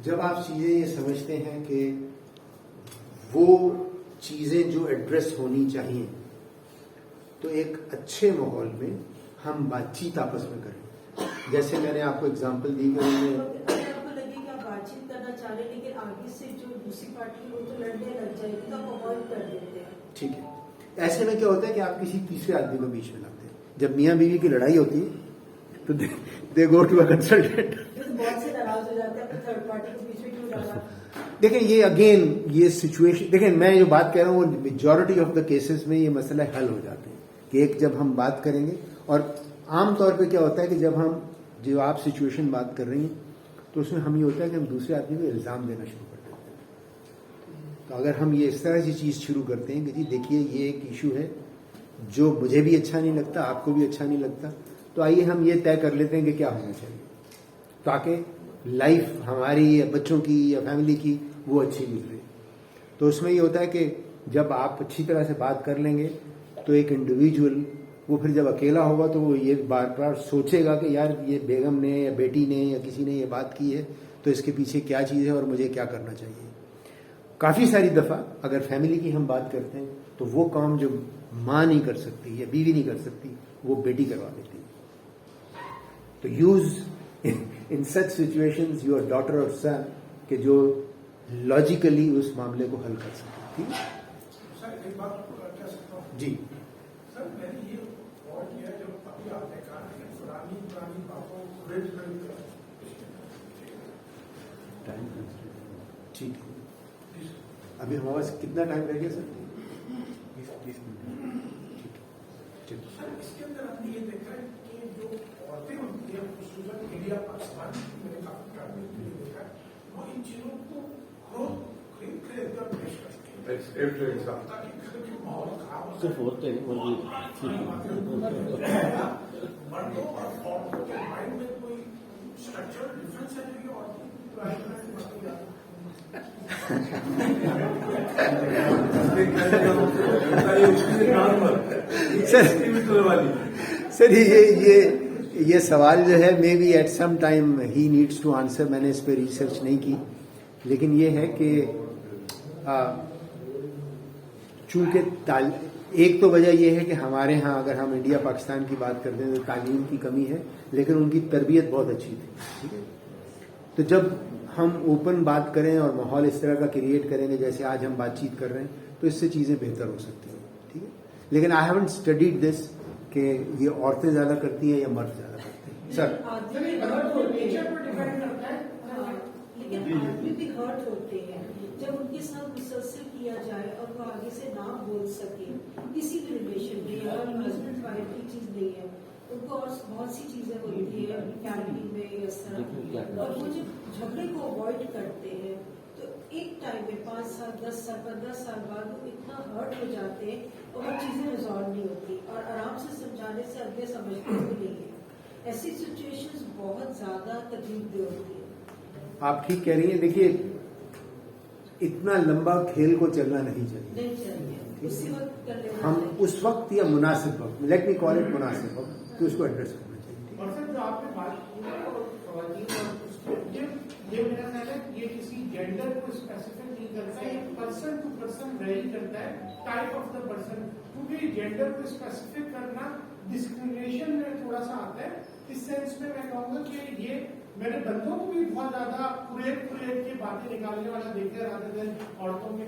जब आप चीजें ये समझते हैं कि वो चीजें जो एड्रेस होनी चाहिए, तो एक अच्छे माहौल में हम बातचीत आपस में करें। जैसे मैंने आपको एग्जांपल दी कि उन्होंने आपको लगे कि आप बातचीत करना चाह रहे हैं, लेकिन आगे से जो दूसरी पार्टी वो तो लड़ने लग जाएगी, तो आप अवॉइड कर देते हैं। ठीक है, ऐसे में क्या होता है कि आप किसी तीसरे आदमी को बीच में लाते हैं। जब मियाँ बीवी की लड़ाई होती है तो दे गो टू अ कंसल्टेंट। बहुत से नाराज हो जाते हैं, थर्ड पार्टी को बीच में क्यों डाला। देखें ये अगेन ये सिचुएशन, देखें मैं जो बात कह रहा हूँ वो मेजॉरिटी ऑफ द केसेस में ये मसला हल हो जाते हैं कि एक जब हम बात करेंगे, और आमतौर पे क्या होता है कि जब हम जो आप सिचुएशन बात कर रही हैं तो उसमें हम ये होता है कि हम दूसरे आदमी को इल्ज़ाम देना शुरू कर देते हैं। तो अगर हम ये इस तरह की चीज़ शुरू करते हैं कि जी देखिए ये एक इशू है जो मुझे भी अच्छा नहीं लगता, आपको भी अच्छा नहीं लगता, तो आइए हम ये तय कर लेते हैं कि क्या होना चाहिए ताकि लाइफ हमारी या बच्चों की या फैमिली की वो अच्छी गुजरे। तो उसमें ये होता है कि जब आप अच्छी तरह से बात कर लेंगे तो एक इंडिविजुअल वो फिर जब अकेला होगा तो वो ये बार बार सोचेगा कि यार ये बेगम ने या बेटी ने या किसी ने ये बात की है तो इसके पीछे क्या चीज़ है और मुझे क्या करना चाहिए। काफ़ी सारी दफ़ा अगर फैमिली की हम बात करते हैं तो वो काम जो माँ नहीं कर सकती या बीवी नहीं कर सकती वो बेटी करवा देती है। तो use in such situations your daughter और सन के जो लॉजिकली उस मामले को हल कर सकते। ठीक है सर, एक बात कह सकता हूँ जी। सर, मैंने ये गौर किया जब अभी आपने कहा कि पुरानी बातों को ठीक है, अभी हमारे पास कितना टाइम रह गया सर? 20 मिनट। ठीक है सर, इसके अंदर हमने ये देखा है कि जो औरतें होती हैं खुसूसन इंडिया पाकिस्तान में काफी काम देखा है, वो इन चीजों को खरीद कर पेश करती है ताकि घर के माहौल खराब हो। सिर्फ होते हैं मर्दों और औरतों के माइंड में कोई स्ट्रक्चरल डिफरेंस है जो ये औरतों सर ये सवाल जो है may be at some time he needs to answer. मैंने इस पर रिसर्च नहीं की, लेकिन ये है कि चूंकि एक तो वजह यह है कि हमारे यहाँ अगर हम इंडिया पाकिस्तान की बात करते हैं तो तालीम की कमी है, लेकिन उनकी तरबियत बहुत अच्छी थी। ठीक है, तो जब हम ओपन बात करें और माहौल इस तरह का क्रिएट करेंगे जैसे आज हम बातचीत कर रहे हैं तो इससे चीज़ें बेहतर हो सकती हैं। ठीक है, लेकिन आई हैवंट स्टडीड दिस कि ये औरतें ज़्यादा करती हैं या मर्द ज़्यादा करते हैं। सर लेकिन आदमी भी हर्ट होते हैं जब उनके साथ मुसलसल किया जाए और वो आगे से ना बोल सके किसी भी रिलेशन में, और हस्बैंड वाइफ की चीज नहीं है, उनको और बहुत सी चीजें होती है फैमिली में इस तरह, और वो जब झगड़े को अवॉइड करते हैं तो एक टाइम में 5 साल 10 साल 15 साल बाद वो इतना हर्ट हो जाते हैं और वो चीजें रिजॉल्व नहीं होती, और आराम से समझाने से अगले समझते भी नहीं है। ऐसी सिचुएशंस बहुत ज्यादा तकलीफ दे होती है। आप ठीक कह रही हैं। देखिए इतना लंबा खेल को चलना नहीं चाहिए, नहीं चाहिए, उसी वक्त कर लेना हम चाहिए। उस वक्त या मुनासिब वक्त, लेट मी कॉल इट मुनासिब वक्त, तो उसको एड्रेस करना चाहिए। और सर जो आपने बात की है और खवातीन और उसके ये मेरा ख्याल है ये किसी जेंडर को स्पेसिफिक नहीं करता है, ये पर्सन टू पर्सन वेरी करता है, टाइप ऑफ द पर्सन, क्योंकि जेंडर को स्पेसिफिक करना डिस्क्रिमिनेशन में थोड़ा सा आता है। इस सेंस में मैं कहूँगा कि ये मैंने बंदों को भी बहुत ज्यादा कुरेद की बातें निकालने वाला देखे रहते थे औरतों के।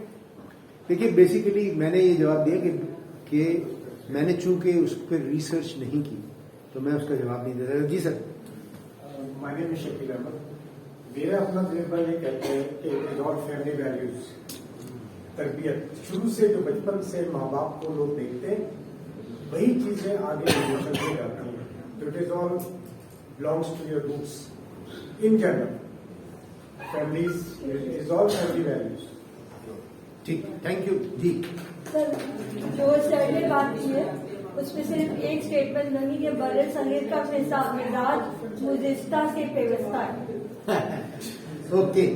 देखिए बेसिकली मैंने ये जवाब दिया कि मैंने चूंकि उस पर रिसर्च नहीं की तो मैं उसका जवाब नहीं दे सकता। जी sir. My name is Shakeel Ahmed. मेरा अपना तजुर्बा ये कहते हैं कि it is all family values, तरबियत शुरू से जो बचपन से माँ बाप को लोग देखते हैं वही चीजें आगे जनरेशन में जाती हैं। तो it is all belongs to your roots in general, families, it is all family values. ठीक, थैंक यू जी। सर जो सर ने बात की है उसमें सिर्फ एक स्टेटमेंट बनी कि बड़े संगीत का पैसा मिजाज मुजिस्ता से पेवस्ता है। ओके,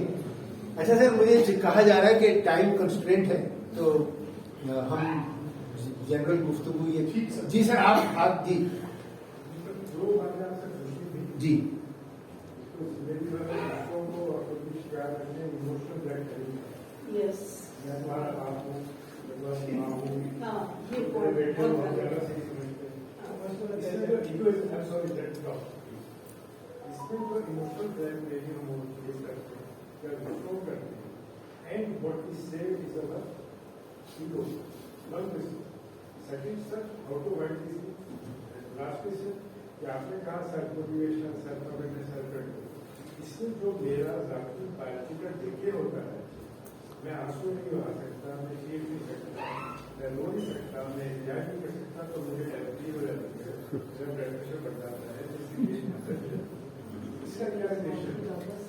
अच्छा सर मुझे कहा जा रहा है कि टाइम कंस्ट्रेंट है तो हम जनरल गुफ्तगू ये। जी सर आप जी जो जी। प्यार करते हैं, इमोशनल ब्लैकमेलिंग। यस, मैं तुम्हारा बाप हूँ, मैं तुम्हारी माँ हूँ, हाँ, ये मेरे बेटे बहुत बहुत ज्यादा गलत सही समझते हैं। इसमें जो ego is I sorry that top, इसमें जो इमोशनल ब्लैकमेलिंग हम यूज करते हैं या कंट्रोल करते हैं, and what we say is our ego. One question, second sir, how to work this? Last question कि आपने कहा self motivation, self awareness, self control, इसमें जो मेरा जाति पार्टी का देखिए होता है, मैं आंसू नहीं बहा सकता, मैं चीख नहीं सकता, मैं रो नहीं सकता, मैं एंजॉय नहीं कर सकता, तो मुझे डायबिटीज हो जाती है, मेरा ब्लड प्रेशर बढ़ जाता है। इसका क्या रिलेशन?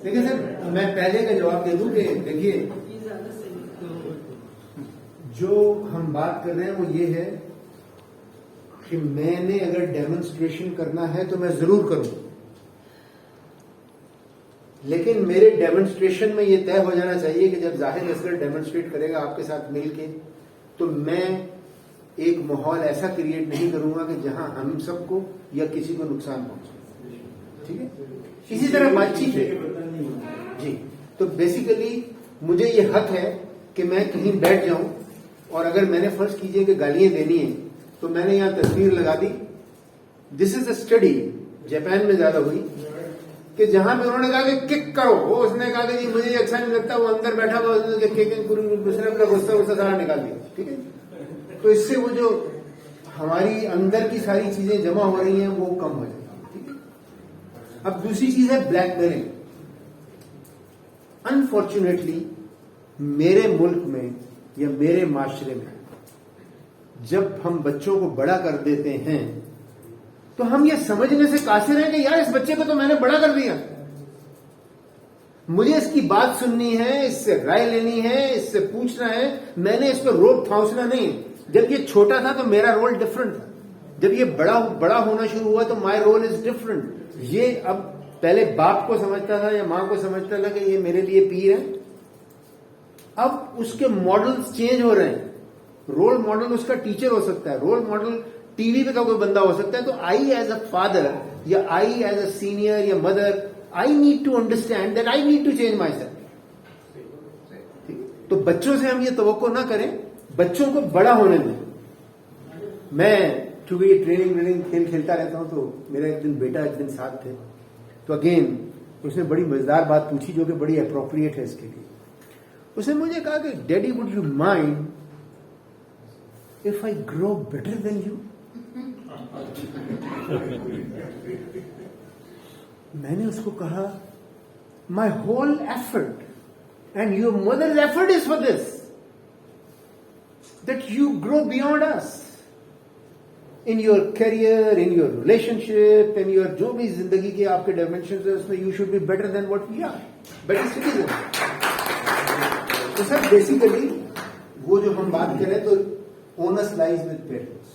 देखिए सर, मैं पहले का जवाब दे दूं कि देखिए ये ज्यादा सही है। जो हम बात कर रहे हैं वो ये है कि मैंने अगर डेमोन्स्ट्रेशन करना है तो मैं जरूर करूं, लेकिन मेरे डेमोन्स्ट्रेशन में ये तय हो जाना चाहिए कि जब जाहिद असगर डेमोन्स्ट्रेट करेगा आपके साथ मिलके, तो मैं एक माहौल ऐसा क्रिएट नहीं करूंगा कि जहां हम सबको या किसी को नुकसान पहुंचे। ठीक है, इसी तरह बातचीत है जी। तो बेसिकली मुझे ये हक है कि मैं कहीं बैठ जाऊं और अगर मैंने फर्ज कीजिए कि गालियां देनी है तो मैंने यहां तस्वीर लगा दी। This is a study, Japan में ज्यादा हुई कि जहां पे उन्होंने कहा कि किक करो, वो उसने कहा कि जी मुझे ये अच्छा नहीं लगता, वो अंदर बैठा हुआ किकिंग पूरी उसने अपना गुस्सा सारा निकाल दिया। ठीक है, तो इससे वो जो हमारी अंदर की सारी चीजें जमा हो रही हैं वो कम हो जाएगी। ठीक है, अब दूसरी चीज है ब्लैकमेलिंग। अनफॉर्चुनेटली मेरे मुल्क में या मेरे माशरे में जब हम बच्चों को बड़ा कर देते हैं तो हम ये समझने से कासिर हैं कि यार इस बच्चे को तो मैंने बड़ा कर दिया, मुझे इसकी बात सुननी है, इससे राय लेनी है, इससे पूछना है, मैंने इस पर रोक थाउसना नहीं है। जब ये छोटा था तो मेरा रोल डिफरेंट था, जब ये बड़ा होना शुरू हुआ तो माय रोल इज डिफरेंट। ये अब पहले बाप को समझता था या मां को समझता था कि ये मेरे लिए पीर है, अब उसके मॉडल्स चेंज हो रहे हैं। रोल मॉडल उसका टीचर हो सकता है, रोल मॉडल टीवी पे का कोई बंदा हो सकता है। तो आई एज अ फादर या आई एज अ सीनियर या mother, I need to understand that I need to change my self. तो बच्चों से हम ये तवक्को ना करें, बच्चों को बड़ा होने दें। मैं चूंकि ये ट्रेनिंग खेल खेलता रहता हूं, तो मेरा एक दिन बेटा एक दिन साथ थे, तो अगेन उसने बड़ी मजेदार बात पूछी जो कि बड़ी अप्रोप्रिएट है इसके लिए। उसने मुझे कहा कि daddy would you mind if I grow better than you? मैंने उसको कहा my whole effort and your mother's effort is for this, that you grow beyond us in your career, in your relationship, in your जो भी जिंदगी के आपके dimension है उसमें you should be better than what we are, better citizen. तो sir basically वो जो हम बात करें तो onus lies with parents.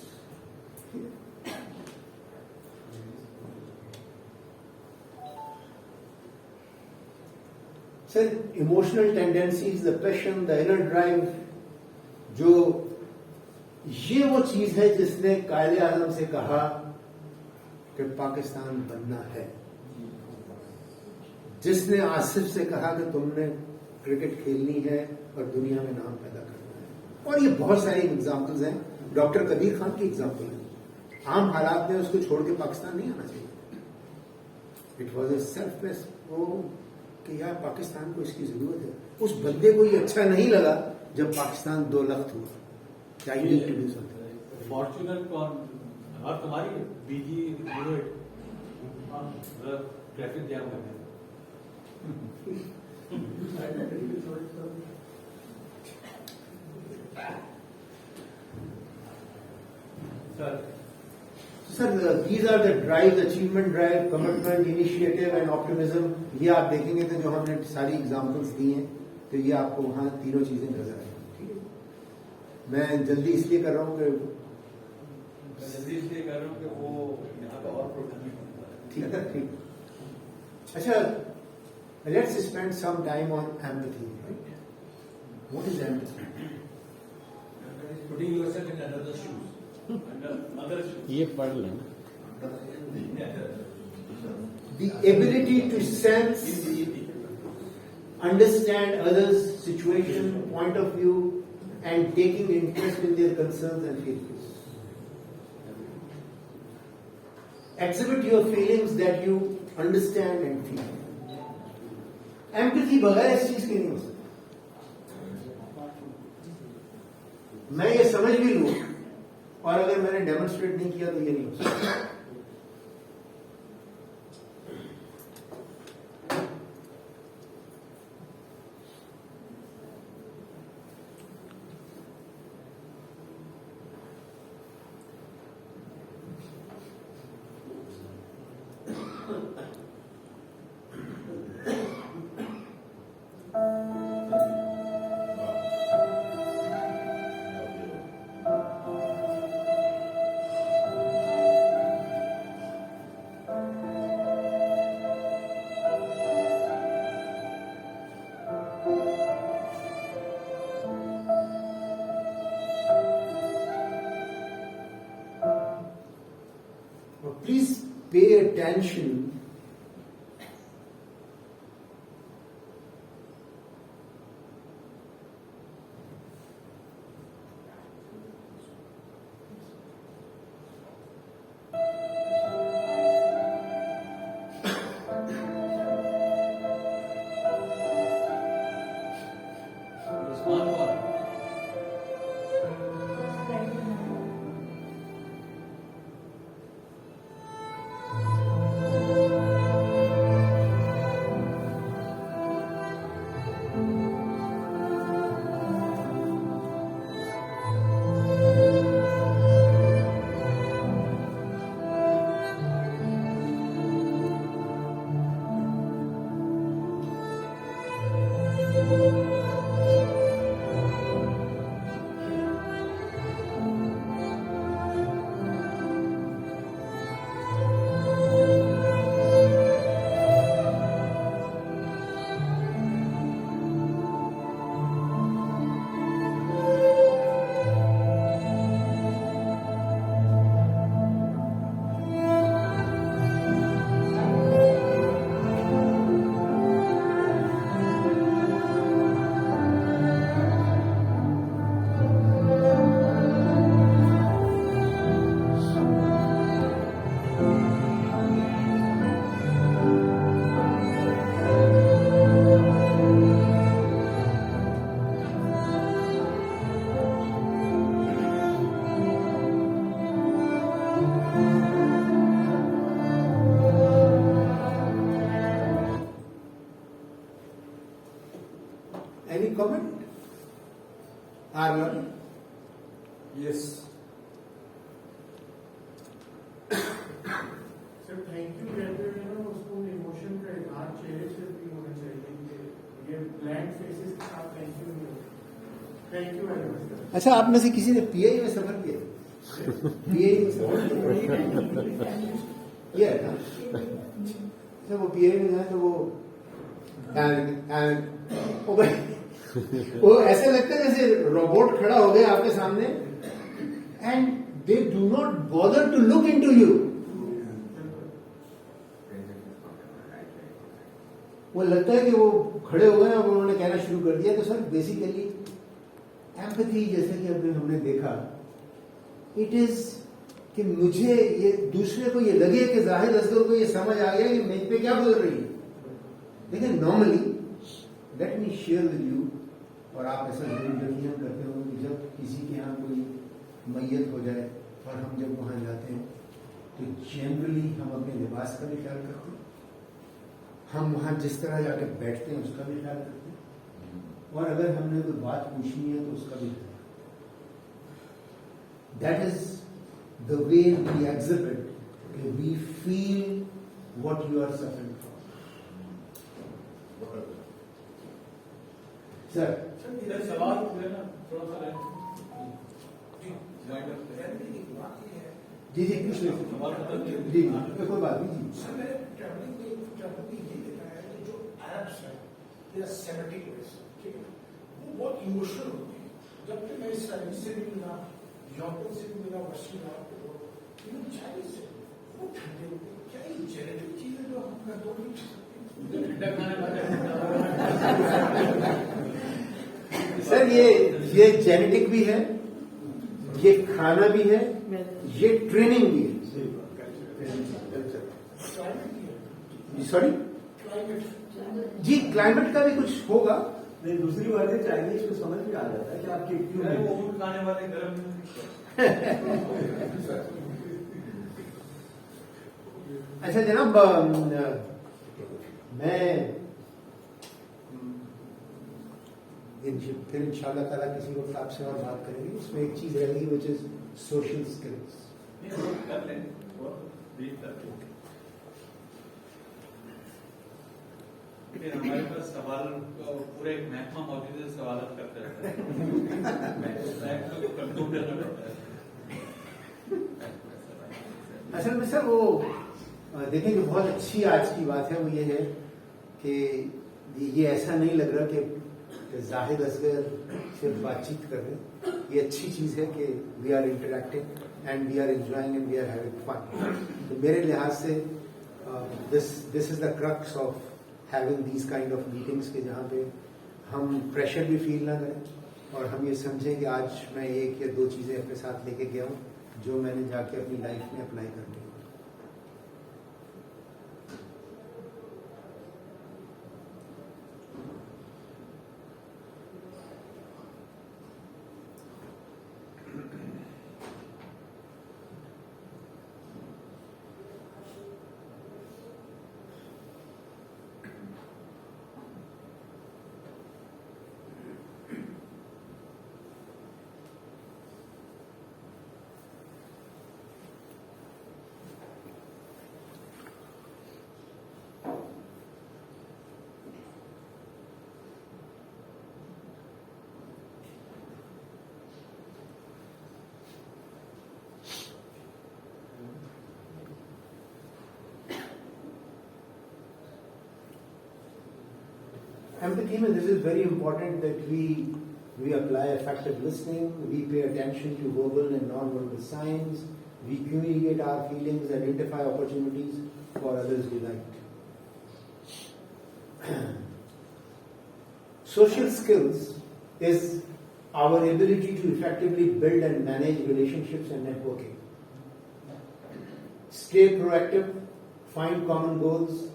Sir emotional tendencies, the passion, the inner drive, जो ये वो चीज है जिसने कायदे आजम से कहा कि पाकिस्तान बनना है, जिसने आसिफ से कहा कि तुमने क्रिकेट खेलनी है और दुनिया में नाम पैदा करना है। और ये बहुत सारे एग्जाम्पल्स हैं, डॉक्टर कबीर खान की एग्जाम्पल है। आम हालात में उसको छोड़ के पाकिस्तान नहीं आना चाहिए। इट वॉज ए सेल्फलेस वो कि यार पाकिस्तान को इसकी जरूरत है। उस बंदे को ये अच्छा नहीं लगा जब पाकिस्तान 2 लख्त हुआ। फॉर्चूनर कौन और तुम्हारी बीजी ट्रैफिक जैम है। Sir these are the drive, achievement drive, commitment, initiative and optimism. ये आप देखेंगे तो जो हमने सारी एग्जांपल्स दी हैं तो ये आपको वहां तीनों चीजें नजर आएंगी। ठीक है, मैं जल्दी इसलिए कर रहा हूँ कि वो यहाँ का और प्रोग्राम ठीक है। ठीक, अच्छा, let's spend some time on empathy. Right, what is empathy? Putting yourself in another's shoes. Another's shoes. ये पढ़ लें। The ability to sense understand others' situation, point of view, and taking interest in their concerns and feelings. Exhibit your feelings that you understand and feel. Empathy बगैर इस चीज की नहीं हो सकती. मैं ये समझ भी लूं और अगर मैंने डेमोन्स्ट्रेट नहीं किया तो ये नहीं हो सकता. Please pay attention Usman Khan. Any comment? Arlan? Yes. Sir thank you कहते हुए ना उसको इमोशन का इजहार चेहरे से भी होना चाहिए कि ये ब्लैंक फेसेस के साथ थैंक यू नहीं होता. Thank you very much sir. अच्छा, आप में से किसी ने पीआई में सफर किया? पीआई में सफर किया है ना? अच्छा, वो पीआई में जाए तो वो वो ऐसे लगता है जैसे रोबोट खड़ा हो गया आपके सामने and they do not bother to look into you. वो लगता है कि वो खड़े हो गए और उन्होंने कहना शुरू कर दिया. तो सर बेसिकली एम्पैथी, जैसे कि अभी हमने देखा, इट इज कि मुझे ये दूसरे को ये लगे कि जाहिद असगर को ये समझ आ गया कि मेरे पे क्या बोल रही है. लेकिन normally let me share with you, और आप ऐसा जरूर यकीन करते हो कि जब किसी के यहाँ कोई मैयत हो जाए और हम जब वहाँ जाते हैं तो जनरली हम अपने लिबास का भी ख्याल करते हैं, हम वहाँ जिस तरह जाके बैठते हैं उसका भी ख्याल करते हैं, और अगर हमने कोई बात पूछनी है तो उसका भी ख्याल. That is the way we exhibit, we feel what you are suffering from. Sir इधर सवाल है ना, थोड़ा सा है. जी जी पूछ लीजिए. सवाल खत्म नहीं. जी कोई बात नहीं जी. सर मैंने ट्रैवलिंग में ये देखा है कि जो अरब्स हैं या सेमेटिक रेस, ठीक है, वो बहुत इमोशनल होते हैं. जब भी मैं इसराइली से भी मिला, यूरोपियन से भी मिला, रशियन इवन चाइनीज से, वो ठंडे होते हैं. क्या ये जेनेटिक चीज है जो हम कंट्रोल नहीं कर सकते? सर ये जेनेटिक भी है, ये खाना भी है, ये ट्रेनिंग भी है। सॉरी जी, क्लाइमेट का भी कुछ होगा। नहीं, दूसरी बात है चाइनीज को समझ में आ जाता है कि आपके क्यों वो ऊँट खाने वाले गर्म अच्छा जनाब, मैं फिर इंशाल्लाह ताला किसी वक्त आपसे और बात करेंगे। इसमें एक चीज रहेगी विच इज सोशल स्किल्स। कर लेंगे वो ब्रीफ करके। फिर हमारे पास सवाल पूरे एक महकमा मौजूद है, सवाल करते रहते हैं तो कंट्रोल करना पड़ता है। असल में सर वो देखें जो बहुत अच्छी आज की बात है वो ये है कि ये ऐसा नहीं लग रहा कि जाहिद असगर सिर्फ बातचीत कर रहे हैं। ये अच्छी चीज है कि we are interacting and we are enjoying and we are having fun. तो मेरे लिहाज से this is the crux of having these kind of meetings के जहाँ पे हम प्रेशर भी फील ना करें और हम ये समझें कि आज मैं एक या दो चीजें अपने साथ लेके गया हूँ जो मैंने जाके अपनी लाइफ में अप्लाई करनी है। Empathy, this is very important that we apply effective listening, we pay attention to verbal and non-verbal signs, we communicate our feelings, identify opportunities for others' delight. Social skills is our ability to effectively build and manage relationships and networking. Stay proactive, find common goals.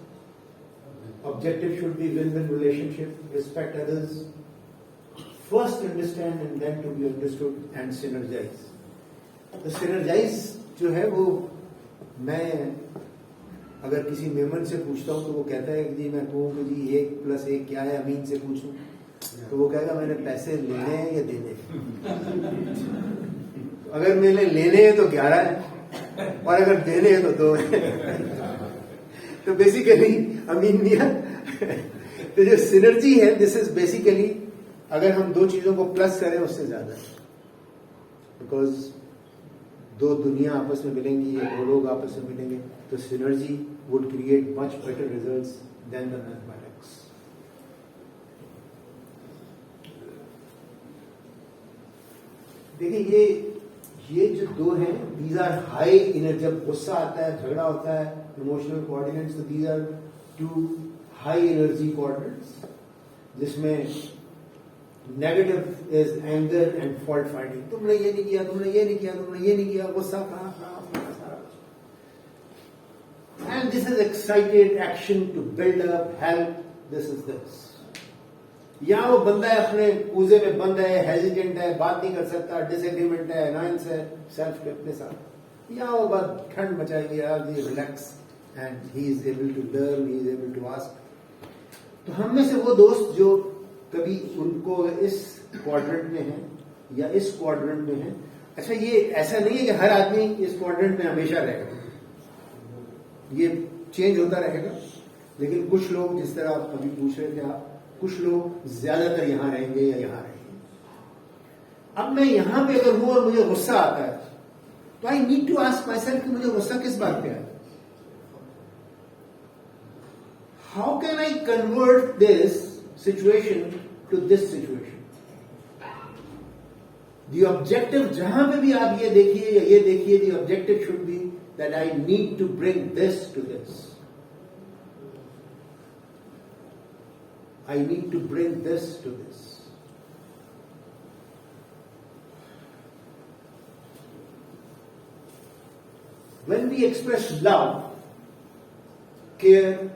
Objective should be win-win relationship, respect others, first understand and then to be understood and synergize. तो synergize जो है वो मैं अगर किसी मेमन से पूछता हूँ तो वो कहता है कि जी मैं कहूँ कि जी 1+1 क्या है, अमीन से पूछूं तो वो कहेगा मैंने पैसे लेने हैं या देने हैं। अगर मैंने लेने हैं तो 11 है और अगर देने हैं तो 2 है। तो बेसिकली अमीन मियां तो जो सिनर्जी है दिस इज बेसिकली अगर हम दो चीजों को प्लस करें उससे ज्यादा है, बिकॉज दो दुनिया आपस में मिलेंगी या दो लोग आपस में मिलेंगे तो synergy would create much better results than the mathematics. देखिए ये जो दो हैं दीज आर हाई इनर, जब गुस्सा आता है झगड़ा होता है इमोशनल कोऑर्डिनेट्स, तो these are 2 high energy coordinates जिसमें negative is anger and fault finding. तुमने ये नहीं किया, तुमने ये नहीं किया, तुमने ये नहीं किया, गुस्सा कहां सारा। And this is excited action to build up help, this is this. या वो बंदा है अपने कूजे में बंद है, हेजिटेंट है, बात नहीं कर सकता, डिसएग्रीमेंट है, अनायंस है सेल्फ के अपने साथ, या वो बात ठंड मचाएगी यार जी relax and he is able to learn, he is able to ask. तो हम में से वो दोस्त जो कभी उनको इस क्वाड्रेंट में है या इस क्वाड्रेंट में है, अच्छा ये ऐसा नहीं है कि हर आदमी इस क्वाड्रेंट में हमेशा रहेगा, ये चेंज होता रहेगा, लेकिन कुछ लोग जिस तरह आप अभी पूछ रहे थे आप, कुछ लोग ज्यादातर यहां रहेंगे या यहां रहेंगे। अब मैं यहां पे अगर हूं और मुझे गुस्सा आता है तो I need to ask myself कि मुझे गुस्सा किस बात पे आया। How can I convert this situation to this situation. The objective जहां पे भी आप ये देखिए या ये देखिए, the objective should be that I need to bring this to this. I need to bring this to this. When we express love, care,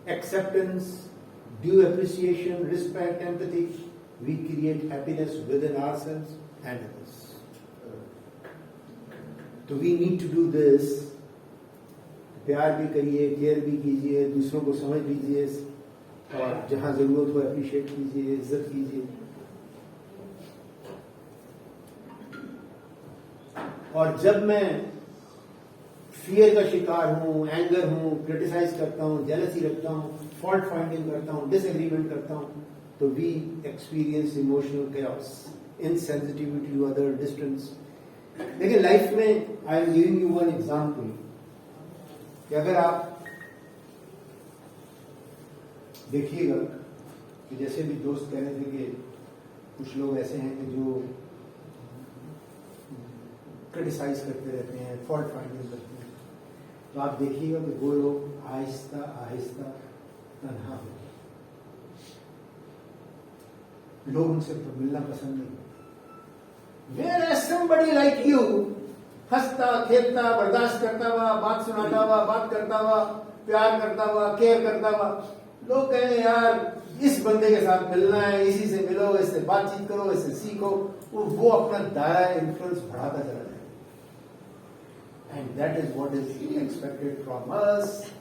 acceptance, due appreciation, respect, empathy, we create happiness within ourselves and others. So we need to do this. प्यार भी करिए, care भी कीजिए, दूसरों को समझ लीजिए और जहां जरूरत हो अप्रिशिएट कीजिए, इज्जत कीजिए. और जब मैं फियर का शिकार हूं, एंगर हूं, क्रिटिसाइज करता हूं, जेलसी रखता हूं, फॉल्ट फाइंडिंग करता हूं, डिसएग्रीमेंट करता हूं, तो we experience emotional chaos, insensitivity to other, distance. देखिए लाइफ में I am giving you one example कि अगर आप देखिएगा कि जैसे भी दोस्त कह रहे थे कि कुछ लोग ऐसे हैं कि जो क्रिटिसाइज करते रहते हैं, फॉल्ट फाइंडिंग करते हैं, तो आप देखिएगा कि वो लोग आहिस्ता आहिस्ता तन्हा हो गए. लोग उनसे मिलना पसंद नहीं. Whereas somebody like you, हंसता खेलता बर्दाश्त करता हुआ, बात सुनाता हुआ, बात करता हुआ, प्यार करता हुआ, केयर करता हुआ, लोग कहें यार इस बंदे के साथ मिलना है, इसी से मिलो, इससे बातचीत करो, इससे सीखो, वो अपना दायरा इन्फ्लुएंस बढ़ाता चला जाए. And that is what is expected from us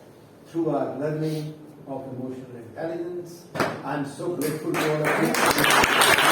through our learning of emotional intelligence. I am so grateful to all of you.